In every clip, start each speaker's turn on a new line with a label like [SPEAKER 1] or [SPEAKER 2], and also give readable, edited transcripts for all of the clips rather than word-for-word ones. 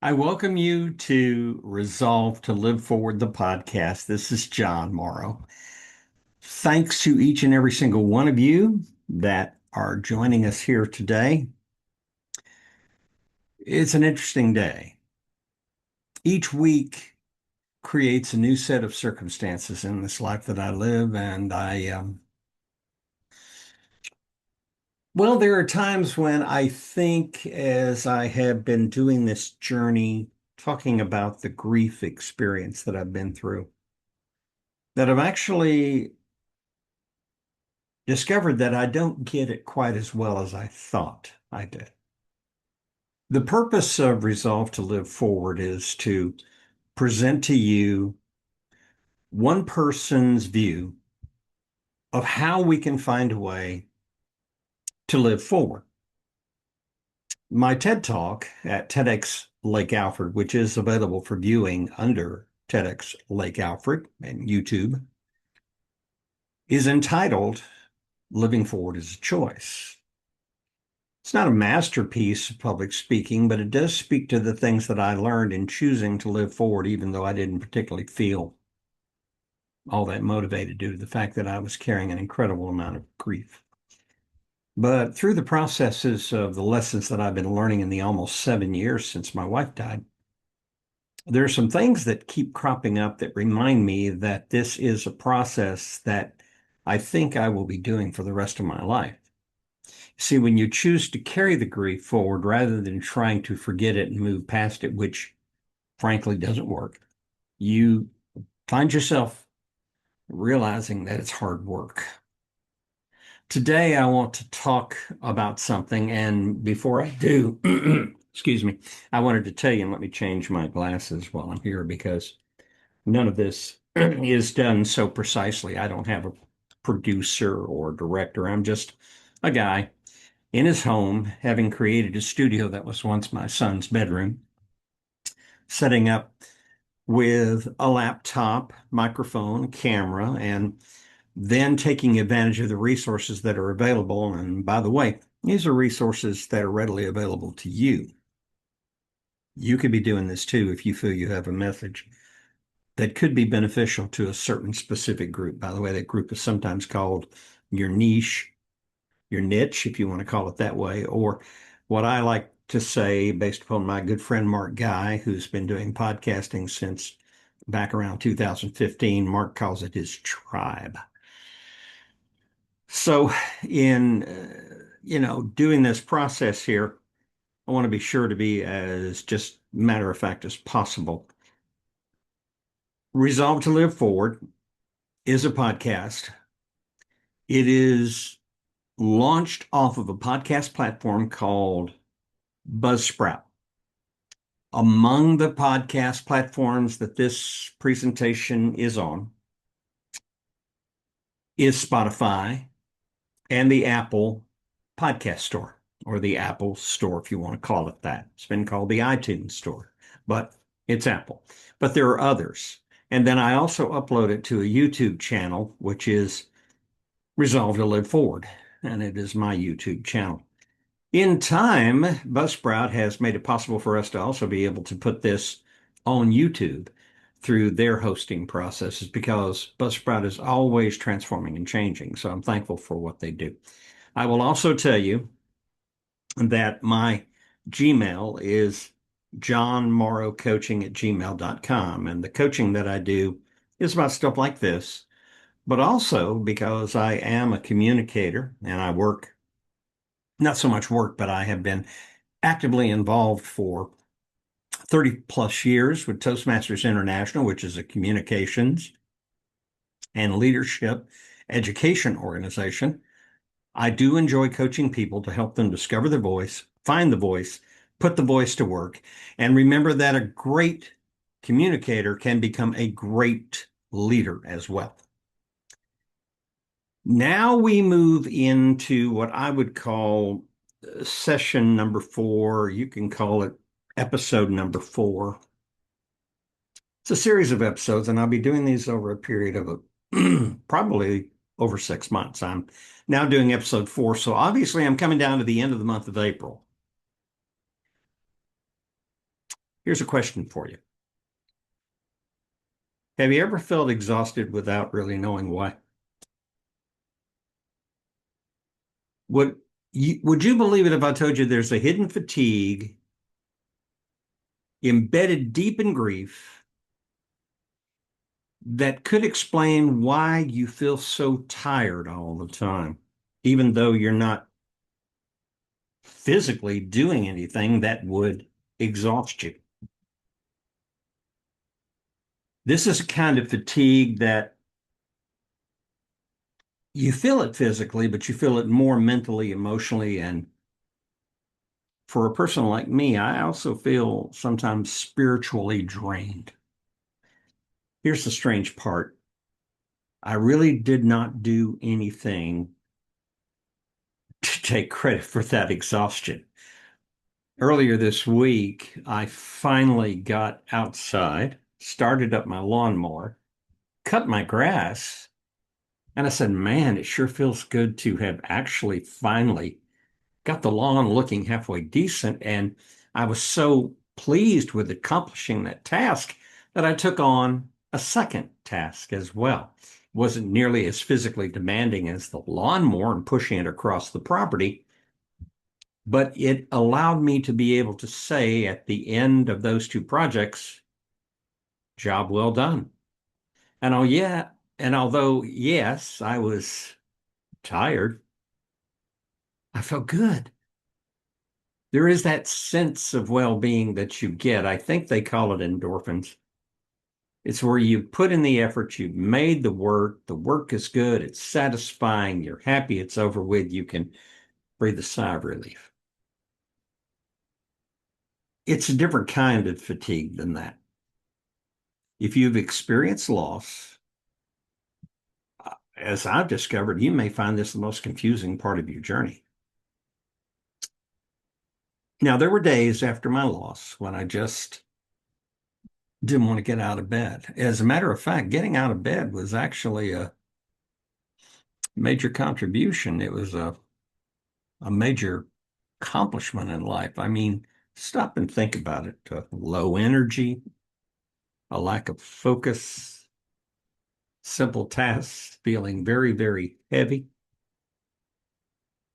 [SPEAKER 1] I welcome you to Resolve to Live Forward, the podcast. This is John Morrow. Thanks to each and every single one of you that are joining us here today. It's an interesting day. Each week creates a new set of circumstances in this life that I live, and well, there are times when I think, as I have been doing this journey, talking about the grief experience that I've been through, that I've actually discovered that I don't get it quite as well as I thought I did. The purpose of Resolve to Live Forward is to present to you one person's view of how we can find a way to live forward. My TED Talk at TEDx Lake Alfred, which is available for viewing under TEDx Lake Alfred and YouTube, is entitled Living Forward is a Choice. It's not a masterpiece of public speaking, but it does speak to the things that I learned in choosing to live forward, even though I didn't particularly feel all that motivated due to the fact that I was carrying an incredible amount of grief. But through the processes of the lessons that I've been learning in the almost 7 years since my wife died, there are some things that keep cropping up that remind me that this is a process that I think I will be doing for the rest of my life. See, when you choose to carry the grief forward rather than trying to forget it and move past it, which frankly doesn't work, you find yourself realizing that it's hard work. Today, I want to talk about something, and before I do, excuse me, I wanted to tell you, and let me change my glasses while I'm here because none of this is done so precisely. I don't have a producer or director. I'm just a guy in his home, having created a studio that was once my son's bedroom, setting up with a laptop, microphone, camera, and then taking advantage of the resources that are available. And by the way, these are resources that are readily available to you. You could be doing this too if you feel you have a message that could be beneficial to a certain specific group. By the way, that group is sometimes called your niche, your niche, if you want to call it that way, or what I like to say, based upon my good friend Mark Guy, who's been doing podcasting since back around 2015. Mark calls it his tribe. So, in doing this process here, I want to be sure to be as just matter of fact as possible. Resolve to Live Forward is a podcast. It is launched off of a podcast platform called Buzzsprout. Among the podcast platforms that this presentation is on is Spotify and the Apple Podcast Store, or the Apple Store, if you want to call it that. It's been called the iTunes Store, but it's Apple. But there are others. And then I also upload it to a YouTube channel, which is Resolve to Live Forward, and it is my YouTube channel. In time, Buzzsprout has made it possible for us to also be able to put this on YouTube through their hosting processes because Buzzsprout is always transforming and changing. So I'm thankful for what they do. I will also tell you that my Gmail is johnmorrowcoaching@gmail.com. And the coaching that I do is about stuff like this, but also because I am a communicator and I work, not so much work, but I have been actively involved for 30 plus years with Toastmasters International, which is a communications and leadership education organization. I do enjoy coaching people to help them discover their voice, find the voice, put the voice to work, and remember that a great communicator can become a great leader as well. Now we move into what I would call session number 4. You can call it episode number 4. It's a series of episodes, and I'll be doing these over a period of probably over 6 months. I'm now doing episode 4, so obviously I'm coming down to the end of the month of April. Here's a question for you. Have you ever felt exhausted without really knowing why? Would you believe it if I told you there's a hidden fatigue embedded deep in grief that could explain why you feel so tired all the time, even though you're not physically doing anything that would exhaust you? This is a kind of fatigue that you feel it physically, but you feel it more mentally, emotionally, and for a person like me, I also feel sometimes spiritually drained. Here's the strange part. I really did not do anything to take credit for that exhaustion. Earlier this week, I finally got outside, started up my lawnmower, cut my grass, and I said, man, it sure feels good to have actually finally got the lawn looking halfway decent. And I was so pleased with accomplishing that task that I took on a second task as well. It wasn't nearly as physically demanding as the lawnmower and pushing it across the property, but it allowed me to be able to say at the end of those two projects, job well done. And oh yeah, and although yes, I was tired, I felt good. There is that sense of well-being that you get. I think they call it endorphins. It's where you put in the effort, you've made the work is good, it's satisfying, you're happy it's over with, you can breathe a sigh of relief. It's a different kind of fatigue than that. If you've experienced loss, as I've discovered, you may find this the most confusing part of your journey. Now, there were days after my loss when I just didn't want to get out of bed. As a matter of fact, getting out of bed was actually a major contribution. It was a major accomplishment in life. I mean, stop and think about it. Low energy, a lack of focus, simple tasks feeling very, very heavy.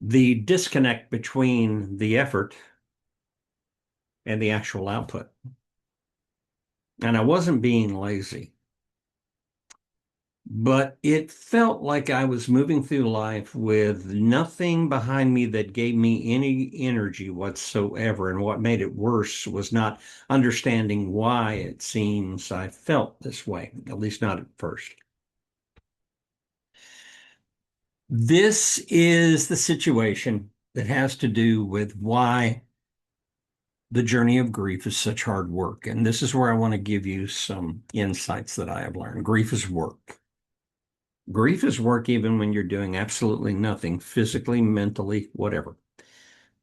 [SPEAKER 1] The disconnect between the effort and the actual output. And I wasn't being lazy, but it felt like I was moving through life with nothing behind me that gave me any energy whatsoever. And what made it worse was not understanding why it seems I felt this way, at least not at first. This is the situation that has to do with why the journey of grief is such hard work. And this is where I want to give you some insights that I have learned. Grief is work. Grief is work even when you're doing absolutely nothing, physically, mentally, whatever,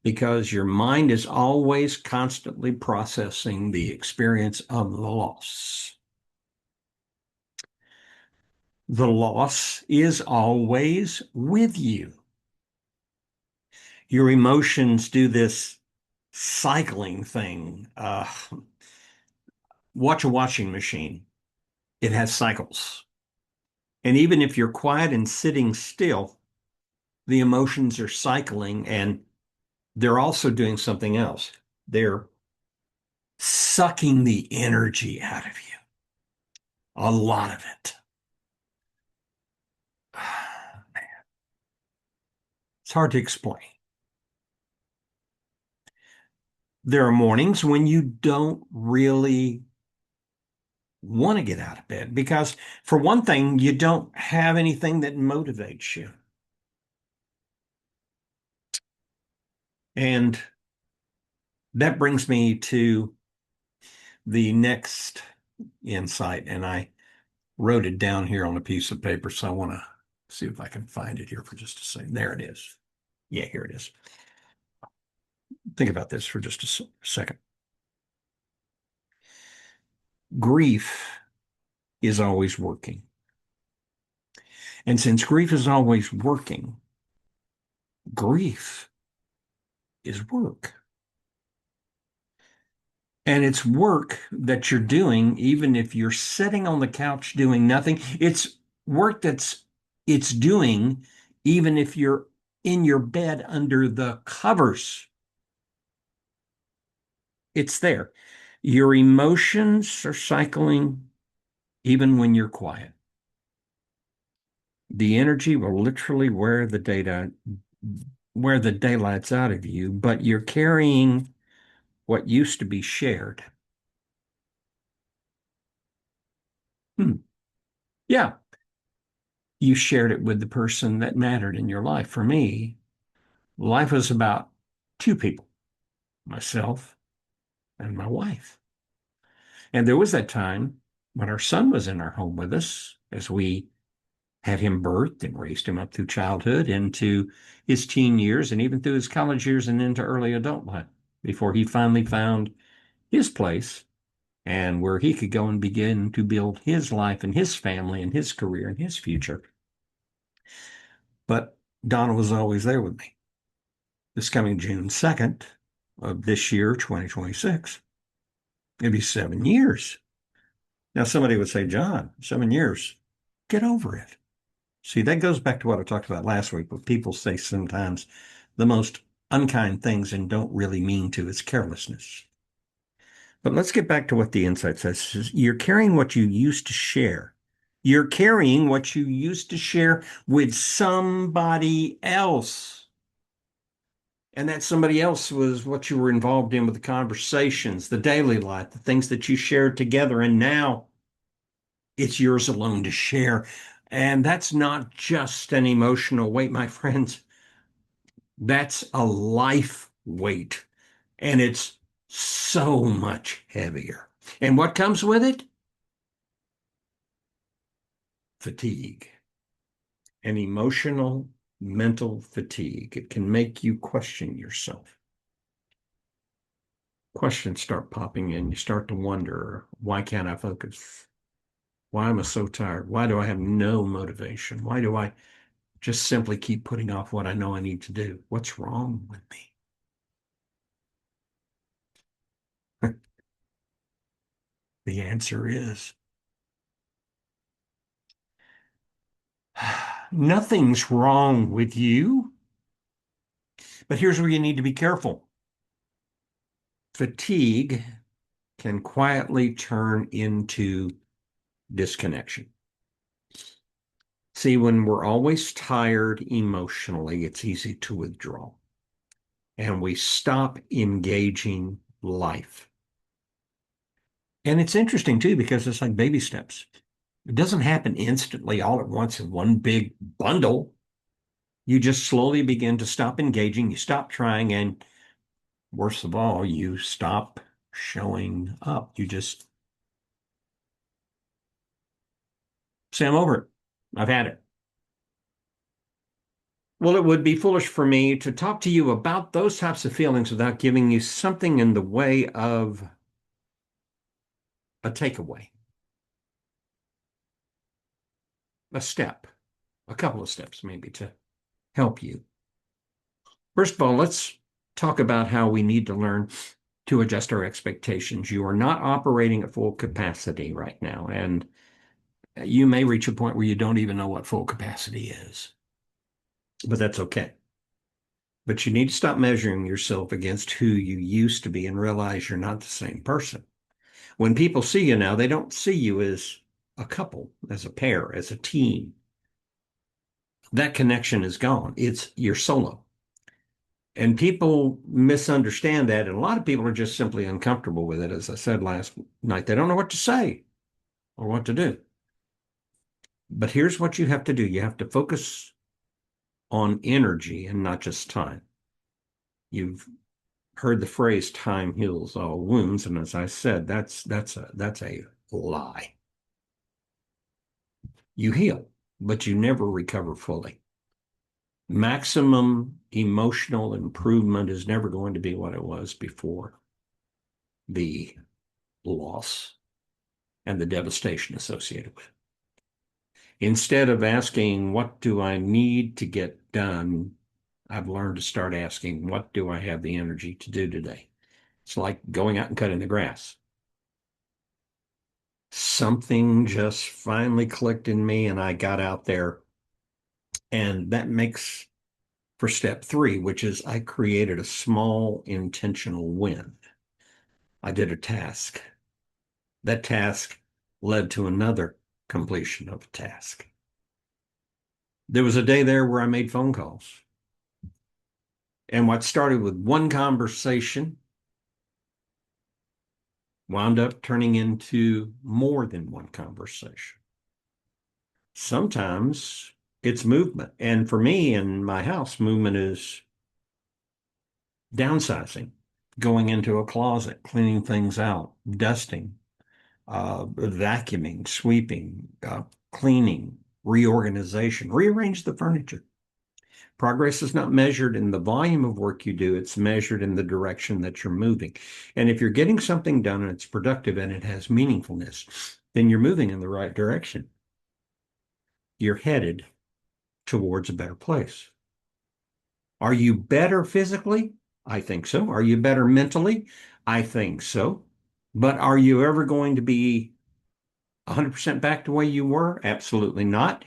[SPEAKER 1] because your mind is always constantly processing the experience of the loss. The loss is always with you. Your emotions do this cycling thing. Watch a washing machine. It has cycles. And even if you're quiet and sitting still, the emotions are cycling and they're also doing something else. They're sucking the energy out of you, a lot of it. It's hard to explain. There are mornings when you don't really want to get out of bed because, for one thing, you don't have anything that motivates you. And that brings me to the next insight, and I wrote it down here on a piece of paper, so I want to see if I can find it here for just a second. There it is. Yeah, here it is. Think about this for just a second. Grief is always working. And since grief is always working, grief is work. And it's work that you're doing, even if you're sitting on the couch doing nothing. It's work it's doing, even if you're in your bed under the covers. It's there. Your emotions are cycling even when you're quiet. The energy will literally wear the daylights out of you, but you're carrying what used to be shared. Hmm. Yeah, you shared it with the person that mattered in your life. For me, life was about two people, myself and my wife. And there was that time when our son was in our home with us as we had him birthed and raised him up through childhood into his teen years and even through his college years and into early adulthood before he finally found his place and where he could go and begin to build his life and his family and his career and his future. But Donna was always there with me. This coming June 2nd of this year, 2026, it'd be 7 years. Now, somebody would say, John, 7 years, get over it. See, that goes back to what I talked about last week, but people say sometimes the most unkind things and don't really mean to. It's carelessness. But let's get back to what the insight says. You're carrying what you used to share. You're carrying what you used to share with somebody else. And that somebody else was what you were involved in with the conversations, the daily life, the things that you shared together. And now it's yours alone to share. And that's not just an emotional weight, my friends. That's a life weight. And it's so much heavier. And what comes with it? Fatigue, and emotional, mental fatigue. It can make you question yourself. Questions start popping in. You start to wonder, why can't I focus? Why am I so tired? Why do I have no motivation? Why do I just simply keep putting off what I know I need to do? What's wrong with me? The answer is nothing's wrong with you. But here's where you need to be careful. Fatigue can quietly turn into disconnection. See, when we're always tired emotionally, it's easy to withdraw and we stop engaging life. And it's interesting too, because it's like baby steps. It doesn't happen instantly all at once in one big bundle. You just slowly begin to stop engaging, you stop trying, and worst of all, you stop showing up. You just say, I'm over it. I've had it. Well, it would be foolish for me to talk to you about those types of feelings without giving you something in the way of a takeaway, a step, a couple of steps maybe to help you. First of all, let's talk about how we need to learn to adjust our expectations. You are not operating at full capacity right now, and you may reach a point where you don't even know what full capacity is, but that's okay. But you need to stop measuring yourself against who you used to be and realize you're not the same person. When people see you now, they don't see you as a couple, as a pair, as a team. That connection is gone. It's you're solo. And people misunderstand that. And a lot of people are just simply uncomfortable with it. As I said last night, they don't know what to say or what to do. But here's what you have to do. You have to focus on energy and not just time. You've heard the phrase time heals all wounds. And as I said, that's a lie. You heal, but you never recover fully. Maximum emotional improvement is never going to be what it was before the loss and the devastation associated with it. Instead of asking, what do I need to get done? I've learned to start asking, what do I have the energy to do today? It's like going out and cutting the grass. Something just finally clicked in me, and I got out there. And that makes for step three, which is I created a small intentional win. I did a task. That task led to another completion of a task. There was a day there where I made phone calls. And what started with one conversation wound up turning into more than one conversation. Sometimes it's movement. And for me in my house, movement is downsizing, going into a closet, cleaning things out, dusting, vacuuming, sweeping, cleaning, reorganization, rearrange the furniture. Progress is not measured in the volume of work you do, it's measured in the direction that you're moving. And if you're getting something done and it's productive and it has meaningfulness, then you're moving in the right direction. You're headed towards a better place. Are you better physically? I think so. Are you better mentally? I think so. But are you ever going to be 100% back the way you were? Absolutely not.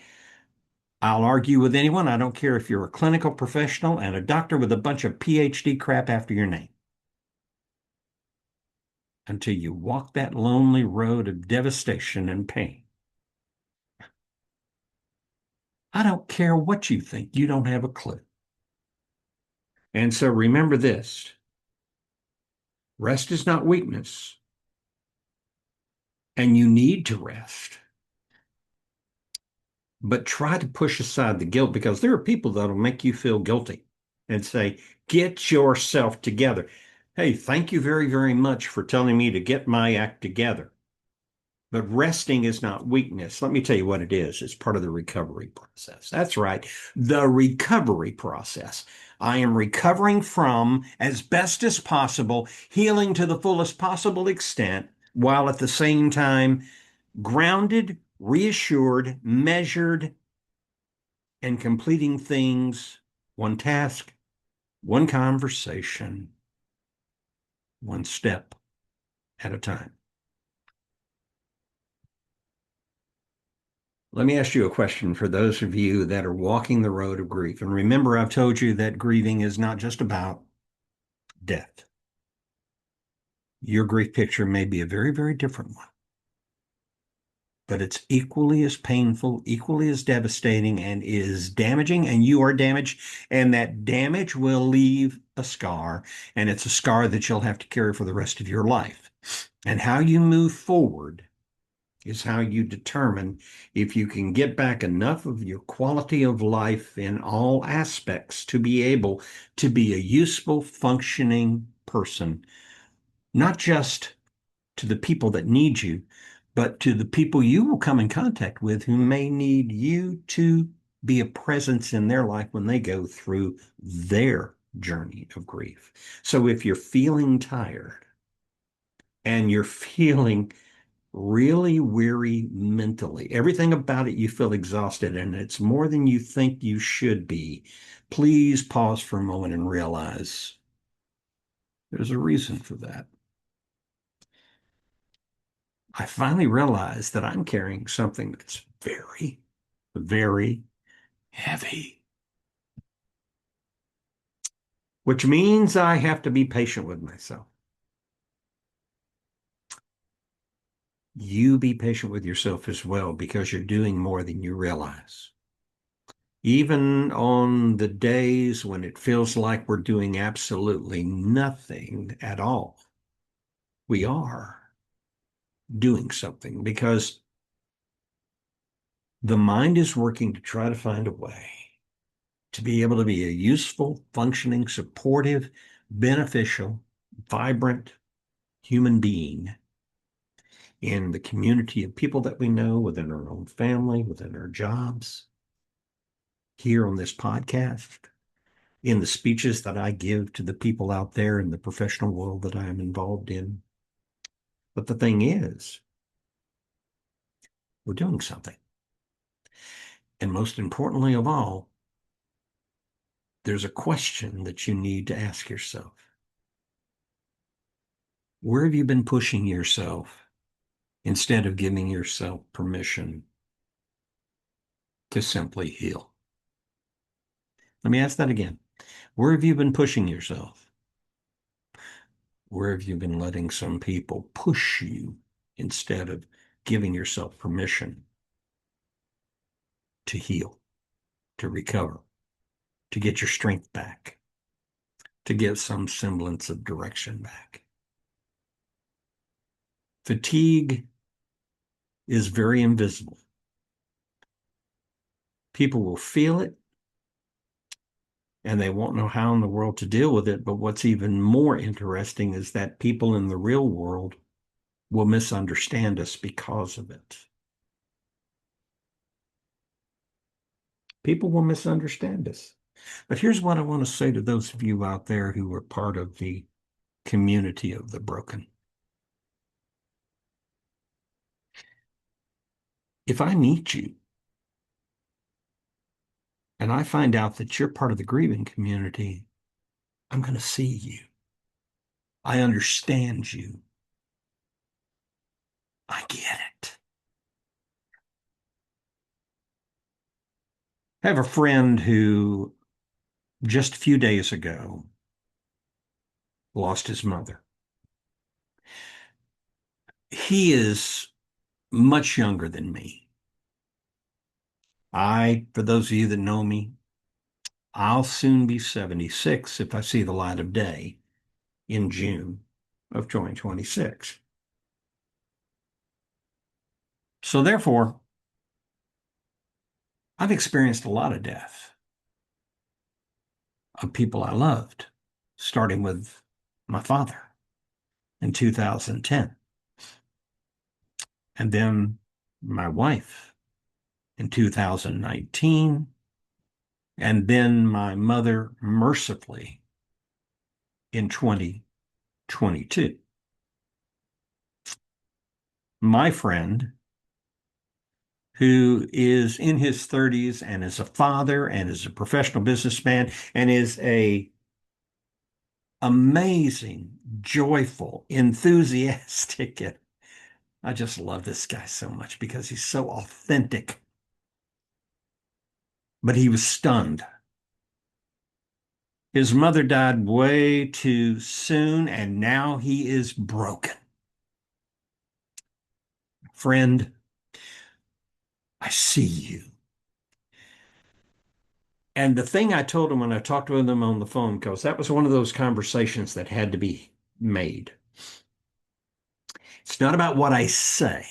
[SPEAKER 1] I'll argue with anyone. I don't care if you're a clinical professional and a doctor with a bunch of PhD crap after your name. Until you walk that lonely road of devastation and pain. I don't care what you think. You don't have a clue. And so remember this. Rest is not weakness. And you need to rest. But try to push aside the guilt, because there are people that'll make you feel guilty and say, get yourself together. Hey, thank you very, very much for telling me to get my act together. But resting is not weakness. Let me tell you what it is. It's part of the recovery process. That's right, the recovery process. I am recovering from, as best as possible, healing to the fullest possible extent, while at the same time grounded, reassured, measured, and completing things one task, one conversation, one step at a time. Let me ask you a question for those of you that are walking the road of grief. And remember, I've told you that grieving is not just about death. Your grief picture may be a very, very different one, but it's equally as painful, equally as devastating, and is damaging, and you are damaged, and that damage will leave a scar, and it's a scar that you'll have to carry for the rest of your life. And how you move forward is how you determine if you can get back enough of your quality of life in all aspects to be able to be a useful, functioning person, not just to the people that need you, but to the people you will come in contact with who may need you to be a presence in their life when they go through their journey of grief. So if you're feeling tired and you're feeling really weary mentally, everything about it, you feel exhausted, and it's more than you think you should be, please pause for a moment and realize there's a reason for that. I finally realized that I'm carrying something that's very, very heavy, which means I have to be patient with myself. You be patient with yourself as well, because you're doing more than you realize. Even on the days when it feels like we're doing absolutely nothing at all, we are doing something, because the mind is working to try to find a way to be able to be a useful, functioning, supportive, beneficial, vibrant human being in the community of people that we know, within our own family, within our jobs, here on this podcast, in the speeches that I give to the people out there in the professional world that I am involved in. But the thing is, we're doing something. And most importantly of all, there's a question that you need to ask yourself. Where have you been pushing yourself instead of giving yourself permission to simply heal? Let me ask that again. Where have you been pushing yourself? Where have you been letting some people push you instead of giving yourself permission to heal, to recover, to get your strength back, to get some semblance of direction back? Fatigue is very invisible. People will feel it and they won't know how in the world to deal with it. But what's even more interesting is that people in the real world will misunderstand us because of it. People will misunderstand us. But here's what I want to say to those of you out there who are part of the community of the broken. If I meet you and I find out that you're part of the grieving community, I'm going to see you. I understand you. I get it. I have a friend who just a few days ago lost his mother. He is much younger than me. For those of you that know me, I'll soon be 76 if I see the light of day in June of 2026. So therefore, I've experienced a lot of death of people I loved, starting with my father in 2010, and then my wife in 2019, and then my mother mercifully in 2022. My friend, who is in his 30s and is a father and is a professional businessman and is a amazing, joyful, enthusiastic. I just love this guy so much because he's so authentic. But he was stunned. His mother died way too soon, and now he is broken. Friend, I see you. And the thing I told him when I talked with him on the phone, because that was one of those conversations that had to be made. It's not about what I say,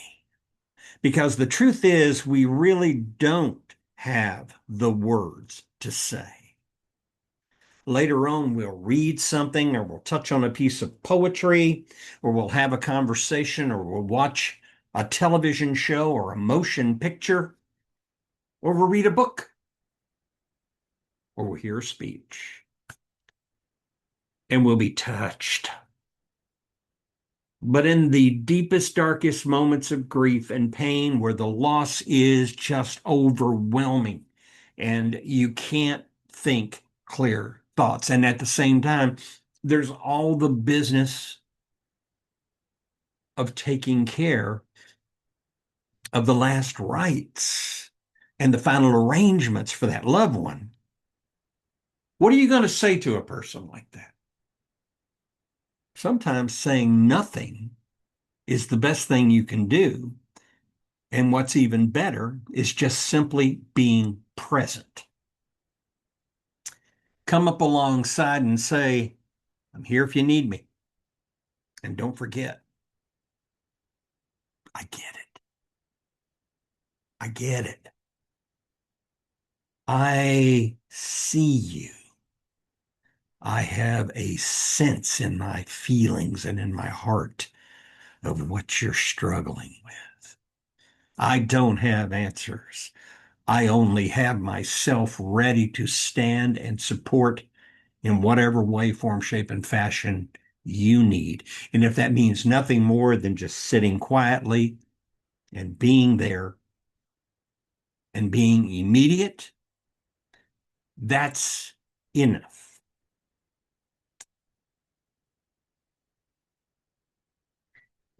[SPEAKER 1] because the truth is, we really don't have the words to say. Later on, we'll read something, or we'll touch on a piece of poetry, or we'll have a conversation, or we'll watch a television show or a motion picture, or we'll read a book, or we'll hear a speech, and we'll be touched. But in the deepest, darkest moments of grief and pain, where the loss is just overwhelming and you can't think clear thoughts, and at the same time, there's all the business of taking care of the last rites and the final arrangements for that loved one. What are you going to say to a person like that? Sometimes saying nothing is the best thing you can do. And what's even better is just simply being present. Come up alongside and say, I'm here if you need me. And don't forget, I get it. I get it. I see you. I have a sense in my feelings and in my heart of what you're struggling with. I don't have answers. I only have myself ready to stand and support in whatever way, form, shape, and fashion you need. And if that means nothing more than just sitting quietly and being there and being immediate, that's enough.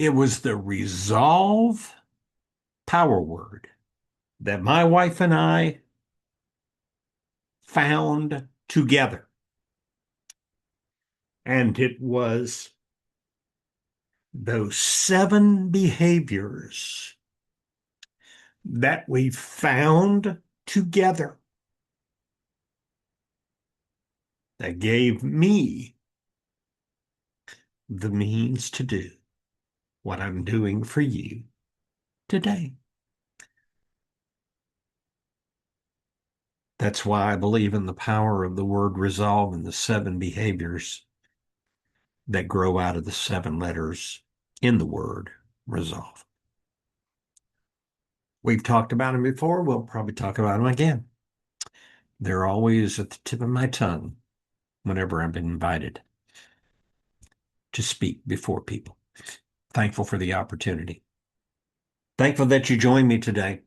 [SPEAKER 1] It was the resolve power word that my wife and I found together. And it was those 7 behaviors that we found together that gave me the means to do what I'm doing for you today. That's why I believe in the power of the word resolve and the 7 behaviors that grow out of the 7 letters in the word resolve. We've talked about them before. We'll probably talk about them again. They're always at the tip of my tongue whenever I've been invited to speak before people. Thankful for the opportunity. Thankful that you joined me today.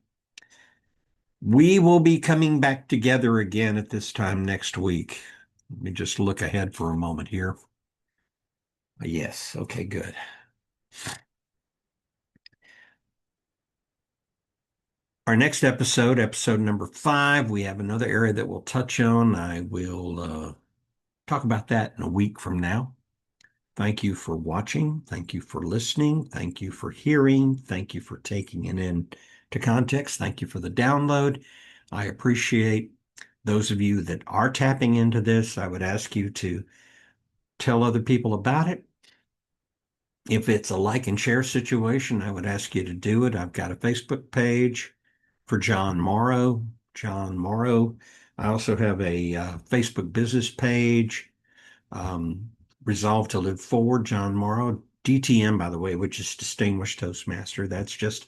[SPEAKER 1] We will be coming back together again at this time next week. Let me just look ahead for a moment here. Yes, okay, good. Our next episode, episode number 5, we have another area that we'll touch on. I will talk about that in a week from now. Thank you for watching. Thank you for listening. Thank you for hearing. Thank you for taking it into context. Thank you for the download. I appreciate those of you that are tapping into this. I would ask you to tell other people about it. If it's a like and share situation, I would ask you to do it. I've got a Facebook page for John Morrow. John Morrow. I also have a Facebook business page. Um, Resolve to Live Forward, John Morrow. DTM, by the way, which is Distinguished Toastmaster. That's just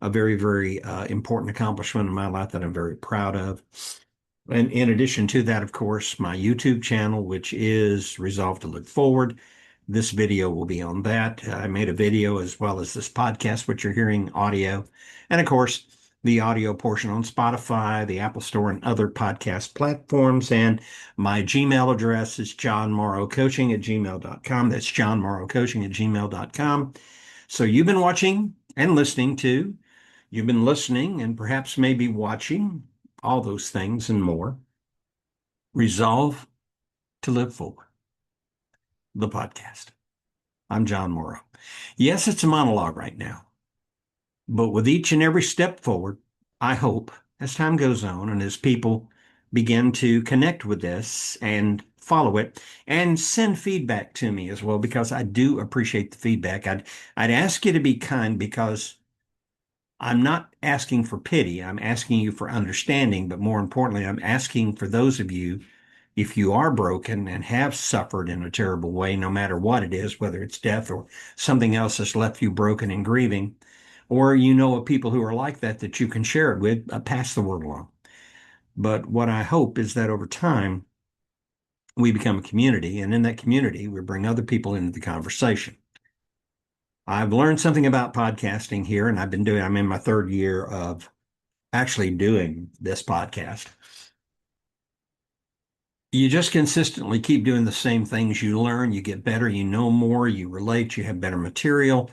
[SPEAKER 1] a very, very important accomplishment in my life that I'm very proud of. And in addition to that, of course, my YouTube channel, which is Resolve to Live Forward. This video will be on that. I made a video as well as this podcast, which you're hearing audio. And of course, the audio portion on Spotify, the Apple Store, and other podcast platforms. And my Gmail address is johnmorrowcoaching@gmail.com. That's johnmorrowcoaching@gmail.com. So you've been watching and listening to, you've been listening and perhaps maybe watching all those things and more. Resolve to Live Forward, the podcast. I'm John Morrow. Yes, it's a monologue right now, but with each and every step forward, I hope as time goes on and as people begin to connect with this and follow it and send feedback to me as well, because I do appreciate the feedback. I'd ask you to be kind, because I'm not asking for pity. I'm asking you for understanding, but more importantly, I'm asking for those of you, if you are broken and have suffered in a terrible way, no matter what it is, whether it's death or something else that's left you broken and grieving, or you know of people who are like that that you can share it with, pass the word along. But what I hope is that over time, we become a community, and in that community, we bring other people into the conversation. I've learned something about podcasting here, and I'm in my 3rd year of actually doing this podcast. You just consistently keep doing the same things. You learn, you get better, you know more, you relate, you have better material,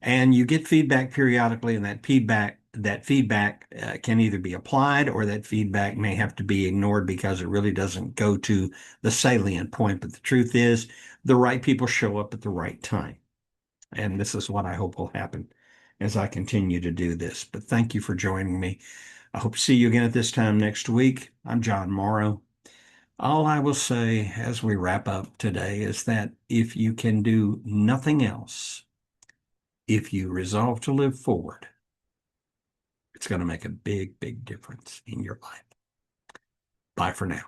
[SPEAKER 1] and you get feedback periodically. And that feedback can either be applied, or that feedback may have to be ignored because it really doesn't go to the salient point. But the truth is, the right people show up at the right time. And this is what I hope will happen as I continue to do this. But thank you for joining me. I hope to see you again at this time next week. I'm John Morrow. All I will say as we wrap up today is that if you can do nothing else, if you resolve to live forward, it's going to make a big, big difference in your life. Bye for now.